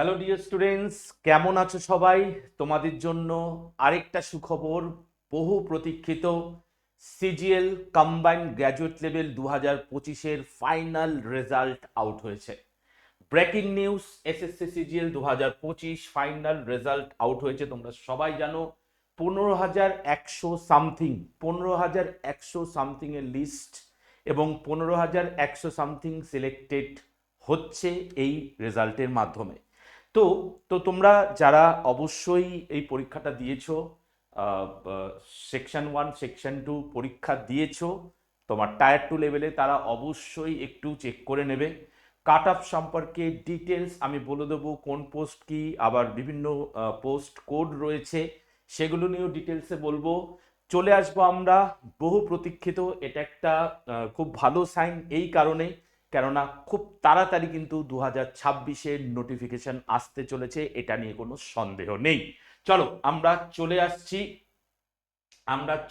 Hello dear students, কেমন আছো সবাই? তোমাদের জন্য আরেকটা সুখবর। বহু প্রতীক্ষিত সিজিএল কম্বাইন্ড গ্র্যাজুয়েট লেভেল 2025-এর ফাইনাল রেজাল্ট আউট হয়েছে। Breaking news, SSC CGL 2025 final result out হয়েছে। তোমরা সবাই জানো 15,100 সামথিং 15,100 সামথিং এর লিস্ট এবং 15,100 সামথিং সিলেক্টেড হচ্ছে এই রেজাল্টের মাধ্যমে। তো তো তোমরা যারা অবশ্যই এই পরীক্ষাটা দিয়েছো, সেকশন 1 সেকশন 2 পরীক্ষা দিয়েছো তোমার টায়ার 2 লেভেলে, তারা অবশ্যই একটু চেক করে নেবে। কাট অফ সম্পর্কে ডিটেলস আমি বলে দেবো, কোন পোস্ট কি, আবার বিভিন্ন পোস্ট কোড রয়েছে, সেগুলো নিয়েও ডিটেলসে বলবো। চলে আসবো আমরা বহু প্রতীক্ষিত, এটা একটা খুব ভালো সাইন এই কারণে, কেননা খুব তাড়াতাড়ি কিন্তু 2026-এর নোটিফিকেশন আসতে চলেছে, এটা নিয়ে কোনো সন্দেহ নেই। চলো আমরা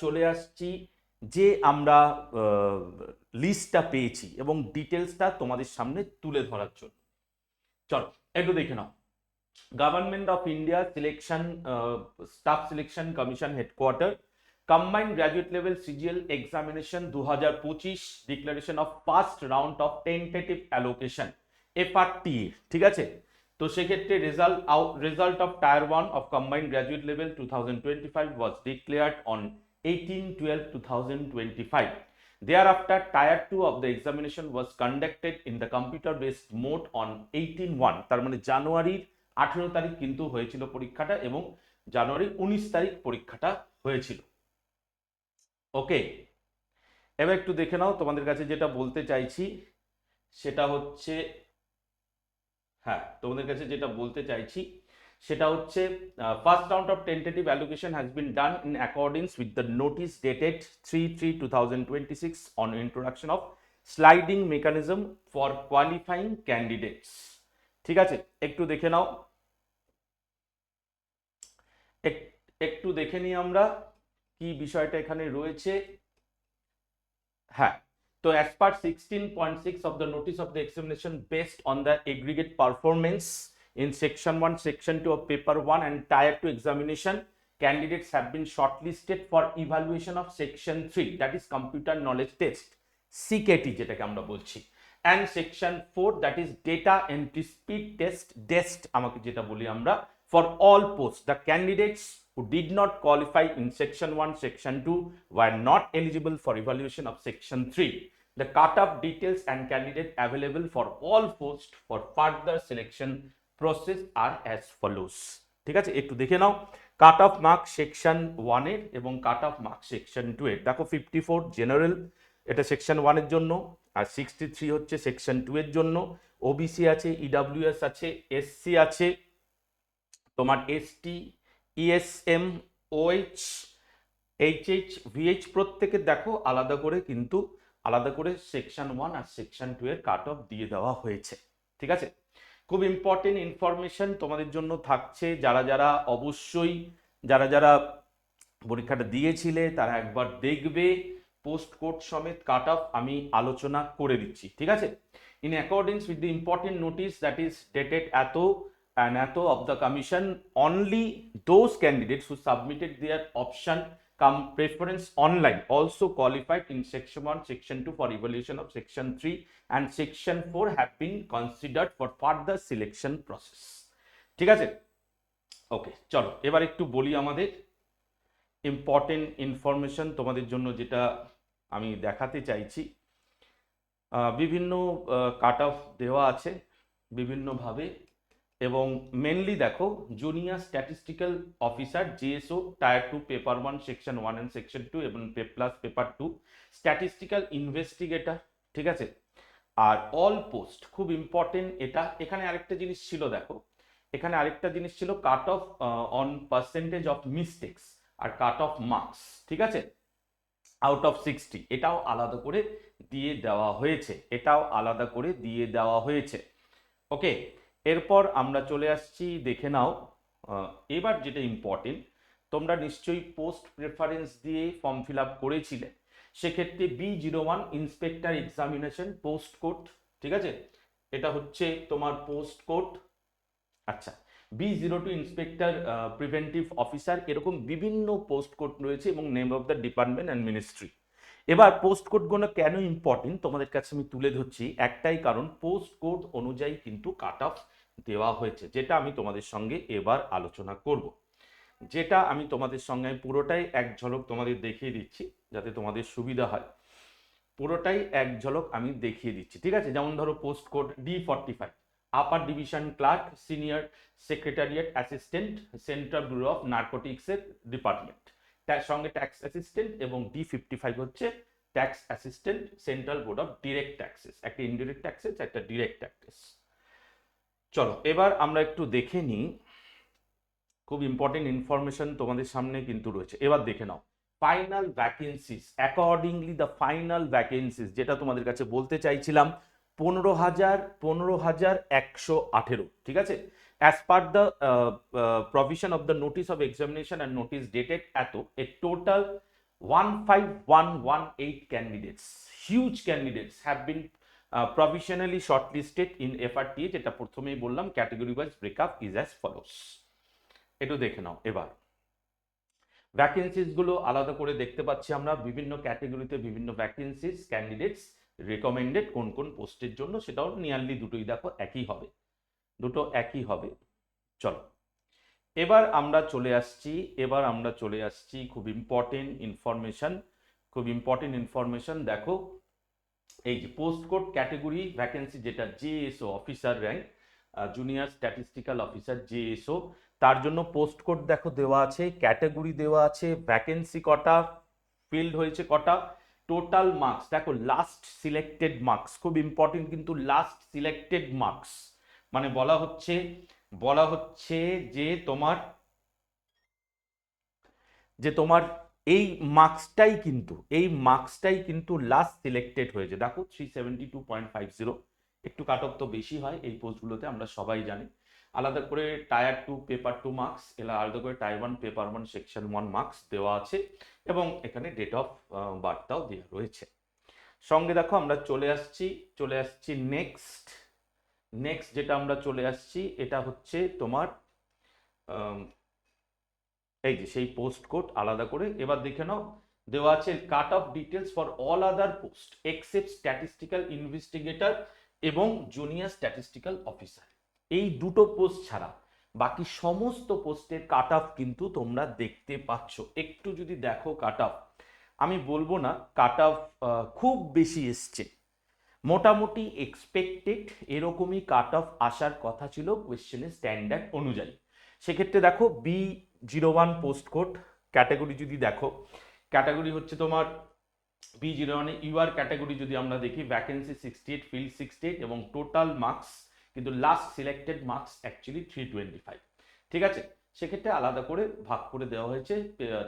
চলে আসছি যে আমরা লিস্টটা পেয়েছি এবং ডিটেলসটা তোমাদের সামনে তুলে ধরার জন্য। চলো একটু দেখে নাও। Government of India selection staff selection commission headquarter combined graduate level CGL examination 2025 declaration of first round of tentative allocation FRT, ঠিক আছে। তো সেক্ষেত্রে result of tier 1 of combined graduate level 2025 was declared on 18/12/2025. Thereafter, Tier 2 of the examination was conducted in the computer-based mode on 18/1, তার মানে জানুয়ারির 18 তারিখ কিন্তু হয়েছিল পরীক্ষাটা এবং জানুয়ারির 19 তারিখ পরীক্ষাটা হয়েছিল। ওকে, এবার একটু দেখে নাও, তোমাদের কাছে যেটা বলতে চাইছি সেটা হচ্ছে, first round of tentative allocation has been done in accordance with the notice dated 3/3/2026 on introduction of sliding mechanism for qualifying candidates. ঠিক আছে, একটু দেখে নাও, একটু দেখে নিই আমরা কি বিষয়টা এখানে রয়েছে। হ্যাঁ, তো as per 16.6 of the notice of the examination, based on the aggregate performance in section 1 section 2 of paper 1 and tier 2 examination, candidates have been shortlisted for evaluation of section 3, that is computer knowledge test, CKT যেটাকে আমরা বলছি, and section 4, that is data entry speed test, DEST আমাকে যেটা বলি আমরা, for all posts. The candidates who did not qualify in section 1 section 2 were not eligible for evaluation of section 3. The cut-off details and candidate available for all posts for further selection process are as follows. ঠিক আছে, একটু দেখে নাও। Cut off mark section 1 এর এবং cut off mark section 2 এর, দেখো 54 general, এটা section 1 এর জন্য, আর 63 হচ্ছে সেকশন 2 এর জন্য। ওবিসি আছে, ইডব্লিউএস আছে, এসসি আছে, তোমার ST, ESM, OH, HH, VH প্রত্যেকের দেখো আলাদা করে, কিন্তু আলাদা করে সেকশন 1 আর সেকশন 2 এর কাট অফ দিয়ে দেওয়া হয়েছে। ঠিক আছে, খুব ইম্পর্টেন্ট ইনফরমেশন তোমাদের জন্য থাকছে। যারা যারা পরীক্ষাটা দিয়েছিলে তারা একবার দেখবে, পোস্ট কোড সমেত কাট অফ আমি আলোচনা করে দিচ্ছি। ঠিক আছে, in accordance with the important notice that is dated এত and author of the commission, only those candidates who submitted their option come preference online also qualified in section 1 section 2 for evaluation of section 3 and section 4 have been considered for further selection process. ঠিক আছে, ওকে, চলো এবার একটু বলি আমাদের important information তোমাদের জন্য যেটা আমি দেখাতে চাইছি। বিভিন্ন কাট অফ দেওয়া আছে বিভিন্নভাবে, এবং মেনলি দেখো junior statistical officer JSO tier 2 paper 1 section 1 and section 2 এবং প্লাস পেপার 2 স্ট্যাটিস্টিক্যাল ইনভেস্টিগেটর। ঠিক আছে, আর অল পোস্ট খুব ইম্পর্টেন্ট এটা। এখানে আরেকটা জিনিস ছিল, দেখো এখানে আরেকটা জিনিস ছিল cut off on percentage of mistakes আর কাট অফ মার্কস। ঠিক আছে, আউট অফ 60 এটাও আলাদা করে দিয়ে দেওয়া হয়েছে, ওকে। এরপর আমরা চলে আসছি, দেখে নাও এবার যেটা ইম্পর্টেন্ট, তোমরা নিশ্চয়ই পোস্ট প্রেফারেন্স দিয়ে ফর্ম ফিল আপ করেছিলে, সেক্ষেত্রে B01 inspector examination post code. ঠিক আছে, এটা হচ্ছে তোমার পোস্ট কোড আচ্ছা, B02 ইন্সপেক্টর প্রিভেন্টিভ অফিসার, এরকম বিভিন্ন পোস্ট কোড রয়েছে এবং name of the department and ministry. এবার পোস্ট কোডগুলো কেন ইম্পর্টেন্ট তোমাদের কাছে আমি তুলে ধরছি, একটাই কারণ, পোস্ট কোড অনুযায়ী কিন্তু কাট অফ দেওয়া হয়েছে, যেটা আমি তোমাদের সঙ্গে এবার আলোচনা করব। যেটা আমি তোমাদের সঙ্গে পুরোটাই এক ঝলক তোমাদের দেখিয়ে দিচ্ছি যাতে তোমাদের সুবিধা হয়। পুরোটাই এক ঝলক আমি দেখিয়ে দিচ্ছি, ঠিক আছে? যেমন ধরো post code D45, upper division clerk, senior secretariat assistant, central bureau of নার্কোটিক্সের ডিপার্টমেন্ট, তার সঙ্গে ট্যাক্স অ্যাসিস্ট্যান্ট, এবং D55 হচ্ছে tax assistant, central board of direct taxes, একটা ইনডিরেক্ট ট্যাক্সেস একটা ডিরেক্ট ট্যাক্সেস। চলো এবার আমরা একটু দেখে নিই, খুব ইম্পর্টেন্ট ইনফরমেশন তোমাদের সামনে কিন্তু রয়েছে। এবার দেখে নাও final vacancies, accordingly the final vacancies, যেটা তোমাদের কাছে বলতে চাইছিলাম 15,118, ঠিক আছে? As per the provision of the notice of examination and notice dated এত a total 15,118 candidates, huge candidates have been provisionally shortlisted in FRTA, যেটা প্রথমেই বললাম category wise breakup is as follows. একটু দেখে নাও এবার ভ্যাকেন্সিস গুলো আলাদা করে দেখতে পাচ্ছি আমরা, বিভিন্ন ক্যাটেগরিতে বিভিন্ন ভ্যাকেন্সিস, ক্যান্ডিডেটস রেকমেন্ডেড কোন কোন পোস্টের জন্য, সেটাও নিয়ারলি দুটোই দেখো একই হবে, দুটো একই হবে। চলো এবার আমরা চলে আসছি খুব ইম্পর্টেন্ট ইনফরমেশন, দেখো এই যে পোস্ট কোড ক্যাটেগরি ভ্যাকেন্সি, যেটা JSO officer rank, junior statistical officer JSO, তার জন্য পোস্ট কোড দেখো দেওয়া আছে, ক্যাটাগরি দেওয়া আছে, ভ্যাকেন্সি কটা, ফিল্ড হয়েছে কটা, টোটাল মার্কস দেখো, লাস্ট সিলেক্টেড মার্কস, খুব ইম্পর্টেন্ট কিন্তু লাস্ট সিলেক্টেড মার্কস, মানে বলা হচ্ছে যে তোমার এই মার্কসটাই কিন্তু লাস্ট সিলেক্টেড হয়েছে। দেখো 372.50, একটু কাট অফ তো বেশি হয় এই পোস্টগুলোতে, আমরা সবাই জানি। আলাদা করে টায়ার 2 পেপার 2 মার্কস, আলাদা করে টায়ার 1 পেপার 1 সেকশন 1 মার্কস দেওয়া আছে, এবং এখানে ডেট অফ বার্থটাও দেওয়া রয়েছে। সঙ্গে দেখো আমরা চলে আসছি নেক্সট যেটা আমরা চলে আসছি, এটা হচ্ছে তোমার এই যে সেই পোস্ট কোড আলাদা করে। এবার দেখে নাও দেওয়া আছে cut off details for all other post except statistical investigator এবং জুনিয়র স্ট্যাটিস্টিক্যাল অফিসার, এই দুটো পোস্ট ছাড়া বাকি সমস্ত পোস্টের কাট অফ কিন্তু তোমরা দেখতে পাচ্ছ। একটু যদি দেখো কাট অফ, আমি বলবো না কাট অফ খুব বেশি এসছে, মোটামুটি এক্সপেক্টেড এরকমই কাট অফ আসার কথা ছিল কোয়েশ্চেনের স্ট্যান্ডার্ড অনুযায়ী। সেক্ষেত্রে দেখো B01 পোস্ট কোড ক্যাটাগরি যদি দেখো, ক্যাটাগরি হচ্ছে তোমার B01 ইউআর ক্যাটাগরি যদি আমরা দেখি, ভ্যাকেন্সি 68, ফিল্ড 68, এবং টোটাল মার্কস কিন্তু লাস্ট সিলেক্টেড মার্কস অ্যাকচুয়ালি 325, ঠিক আছে? সেক্ষেত্রে আলাদা করে ভাগ করে দেওয়া হয়েছে,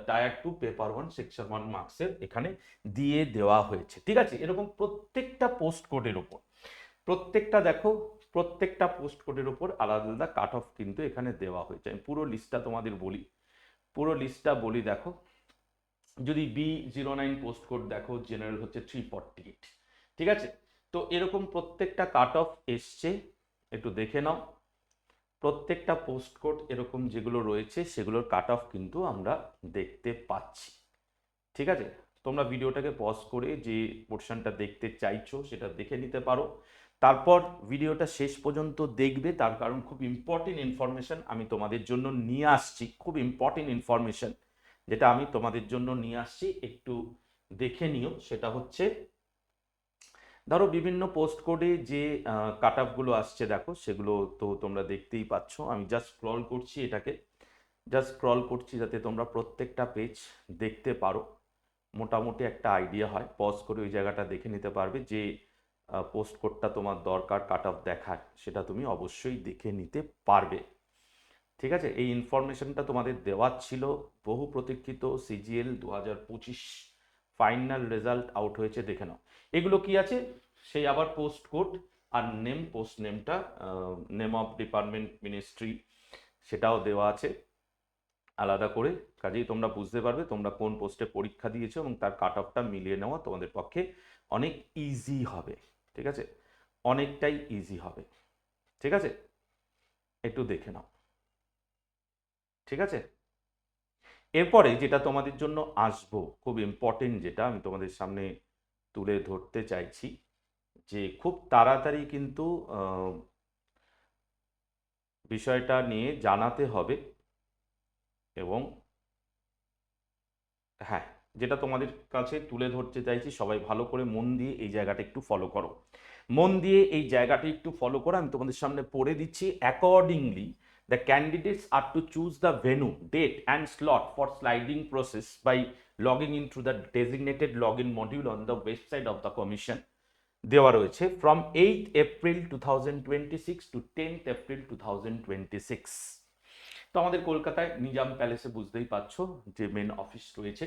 টায়ার 2 পেপার 1 সেকশন 1 মার্কসের এখানে দিয়ে দেওয়া হয়েছে, ঠিক আছে? এরকম প্রত্যেকটা পোস্ট কোডের উপর, প্রত্যেকটা পোস্ট কোডের উপর আলাদা আলাদা কাট অফ কিন্তু এখানে দেওয়া হয়েছে। আমি পুরো লিস্টটা তোমাদের বলি, দেখো যদি B09 পোস্ট কোড দেখো, জেনারেল হচ্ছে 348, ঠিক আছে? তো এরকম প্রত্যেকটা কাট অফ এসছে, একটু দেখে নাও। প্রত্যেকটা পোস্ট কোড এরকম যেগুলো রয়েছে সেগুলোর কাট অফ কিন্তু আমরা দেখতে পাচ্ছি, ঠিক আছে? তোমরা ভিডিওটাকে পজ করে যে পোর্শনটা দেখতে চাইছো সেটা দেখে নিতে পারো, তারপর ভিডিওটা শেষ পর্যন্ত দেখবে, তার কারণ খুব ইম্পর্টেন্ট ইনফরমেশন আমি তোমাদের জন্য নিয়ে আসছি, খুব ইম্পর্টেন্ট ইনফরমেশন যেটা আমি তোমাদের জন্য নিয়ে আসছি, একটু দেখে নিও। সেটা হচ্ছে ধরো বিভিন্ন পোস্ট কোডে যে কাট অফগুলো আসছে দেখো, সেগুলো তো তোমরা দেখতেই পাচ্ছ। আমি জাস্ট স্ক্রল করছি যাতে তোমরা প্রত্যেকটা পেজ দেখতে পারো, মোটামুটি একটা আইডিয়া হয়। পজ করে ওই জায়গাটা দেখে নিতে পারবে, যে পোস্ট কোডটা তোমার দরকার কাট অফ দেখার, সেটা তুমি অবশ্যই দেখে নিতে পারবে, ঠিক আছে? এই ইনফরমেশনটা তোমাদের দেওয়ার ছিল। বহু প্রতীক্ষিত CGL 2025 ফাইনাল রেজাল্ট আউট হয়েছে, দেখে নাও। এগুলো কি আছে, সেই আবার পোস্ট কোড আর পোস্ট নেমটা, নেম অফ ডিপার্টমেন্ট মিনিস্ট্রি, সেটাও দেওয়া আছে আলাদা করে। কাজেই তোমরা বুঝতে পারবে তোমরা কোন পোস্টে পরীক্ষা দিয়েছো, এবং তার কাট অফটা মিলিয়ে নেওয়া তোমাদের পক্ষে অনেক ইজি হবে, ঠিক আছে? অনেকটাই ইজি হবে, ঠিক আছে? একটু দেখে নাও, ঠিক আছে। এরপরে যেটা তোমাদের জন্য আসবো, খুব ইম্পর্টেন্ট, যেটা আমি তোমাদের সামনে তুলে ধরতে চাইছি, যে খুব তাড়াতাড়ি কিন্তু বিষয়টা নিয়ে জানাতে হবে। এবং হ্যাঁ, যেটা তোমাদের কাছে তুলে ধরতে চাইছি, সবাই ভালো করে মন দিয়ে এই জায়গাটা একটু ফলো করো, মন দিয়ে এই জায়গাটা একটু ফলো করো। আমি তোমাদের সামনে পড়ে দিচ্ছি। Accordingly the candidates are to choose the venue, date and slot for sliding process by logging into the designated login module on the website of the commission। দেওয়া রয়েছে from 8th April 2026 to 10th April 2026। তো আমাদের কলকাতায় নিজাম প্যালেসে বুঝতেই পারছো যে main office রয়েছে।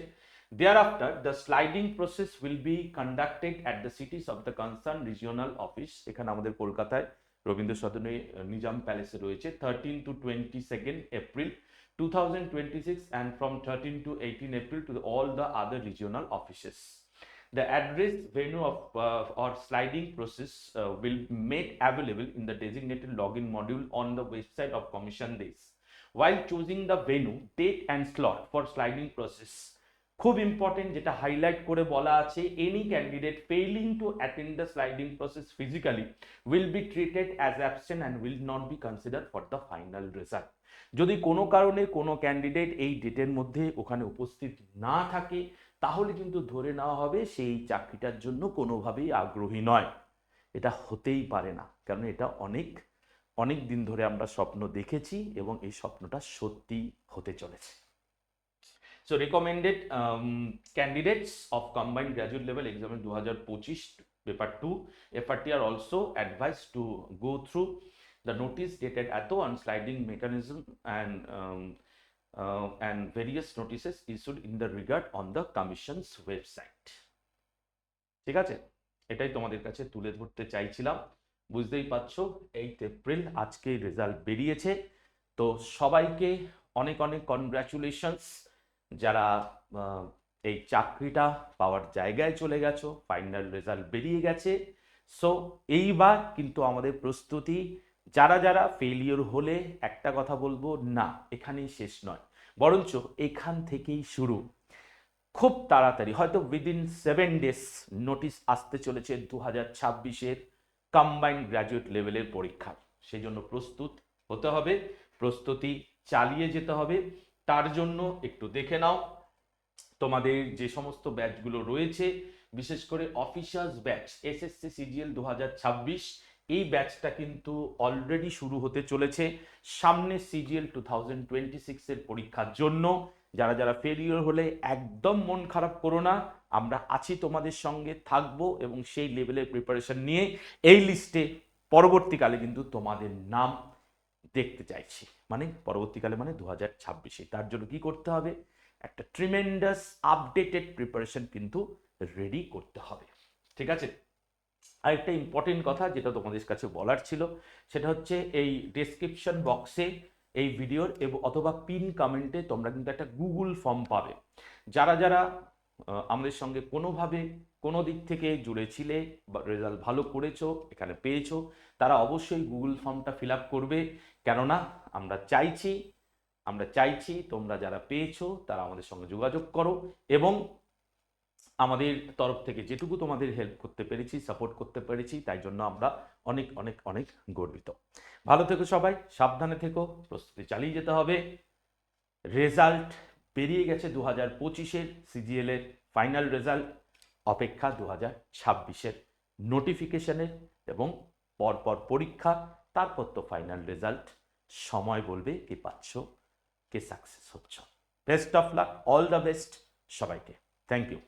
Thereafter, the sliding process will be conducted at the cities of the concerned regional office। এখানে আমাদের কলকাতায় রবীন্দ্র সদনে নিজাম প্যালেসে রয়েছে 13 to 22nd April 2026 and from 13 to 18 April to all the other regional offices। The address, venue of or sliding process will be made available in the designated login module on the website of commission days। While choosing the venue, date and slot for sliding process, খুব important, যেটা highlight করে বলা আছে, any candidate failing to attend the sliding process physically will be treated as absent and will not be consider for the final result. যদি কোনো কারণে কোনো candidate এই ডেটের মধ্যে ওখানে উপস্থিত না থাকে, তাহলে কিন্তু ধরে নেওয়া হবে সেই চাকরিটার জন্য কোনোভাবেই আগ্রহী নয়। এটা হতেই পারে না, কারণ এটা অনেক অনেক দিন ধরে আমরা স্বপ্ন দেখেছি এবং এই স্বপ্নটা সত্যি হতে চলেছে। So recommended candidates of combined graduate level exam 2025 paper 2 FRT are also advised to go through the notice dated at on sliding mechanism and various notices issued in the regard on the commission's website। ঠিক আছে, এটাই তোমাদের কাছে তুলে ধরতে চাইছিলাম। বুঝতেই পারছো 8 এপ্রিল আজকে রেজাল্ট বেরিয়েছে। তো সবাইকে অনেক অনেক কনগ্রাচুলেশনস, যারা এই চাকরিটা পাওয়ার জায়গায় চলে গেছো, ফাইনাল রেজাল্ট বেরিয়ে গেছে। সো এইবার কিন্তু আমাদের প্রস্তুতি, যারা যারা ফেলিওর হলে একটা কথা বলবো, না এখানেই শেষ নয়, বরঞ্চ এখান থেকেই শুরু। খুব তাড়াতাড়ি, হয়তো উইদিন 7 days নোটিশ আসতে চলেছে 2026-এর কম্বাইন্ড গ্র্যাজুয়েট লেভেলের পরীক্ষা। সেই জন্য প্রস্তুত হতে হবে, প্রস্তুতি চালিয়ে যেতে হবে। তার জন্য একটু দেখে নাও তোমাদের যে সমস্ত ব্যাচগুলো রয়েছে, বিশেষ করে অফিসার্স ব্যাচ এসএসসি সিজিএল 2026, এই ব্যাচটা কিন্তু অলরেডি শুরু হতে চলেছে সামনে সিজিএল 2026 এর পরীক্ষার জন্য। যারা যারা ফেলিওর হলে একদম মন খারাপ করো না, আমরা আছি তোমাদের সঙ্গে, থাকবো এবং সেই লেভেলের প্রিপারেশন নিয়ে এই লিস্টে পরবর্তীকালে কিন্তু তোমাদের নাম দেখতে চাইছি। মানে পরবর্তীকালে মানে 2026-এ। তার জন্য কি করতে হবে, একটা ট্রিমেন্ডাস আপডেটেড প্রিপারেশন কিন্তু রেডি করতে হবে। ঠিক আছে, আরেকটা ইম্পর্টেন্ট কথা যেটা তোমাদের কাছে বলার ছিল, সেটা হচ্ছে এই ডেসক্রিপশন বক্সে এই ভিডিওর অথবা পিন কমেন্টে তোমরা কিন্তু একটা গুগল ফর্ম পাবে। যারা যারা আমাদের সঙ্গে কোনোভাবে কোনো দিক থেকে জুড়েছিলে বা রেজাল্ট ভালো করেছো, এখানে পেয়েছো, তারা অবশ্যই গুগল ফর্মটা ফিল আপ করবে। কেননা আমরা চাইছি তোমরা যারা পেয়েছো তারা আমাদের সঙ্গে যোগাযোগ করো এবং আমাদের তরফ থেকে যেটুকু তোমাদের হেল্প করতে পেরেছি, সাপোর্ট করতে পেরেছি, তাই জন্য আমরা অনেক অনেক অনেক গর্বিত। ভালো থেকো সবাই, সাবধানে থেকো, প্রস্তুতি চালিয়ে যেতে হবে। রেজাল্ট বেরিয়ে গেছে 2025-এর সিজিএল এর ফাইনাল রেজাল্ট, অপেক্ষা 2026-এর নোটিফিকেশনের এবং পরপর পরীক্ষা, তারপর তো ফাইনাল রেজাল্ট। সময় বলবে কে পাচ্ছ, কে সাকসেস হচ্ছ। Best of luck, all the best সবাইকে। Thank you.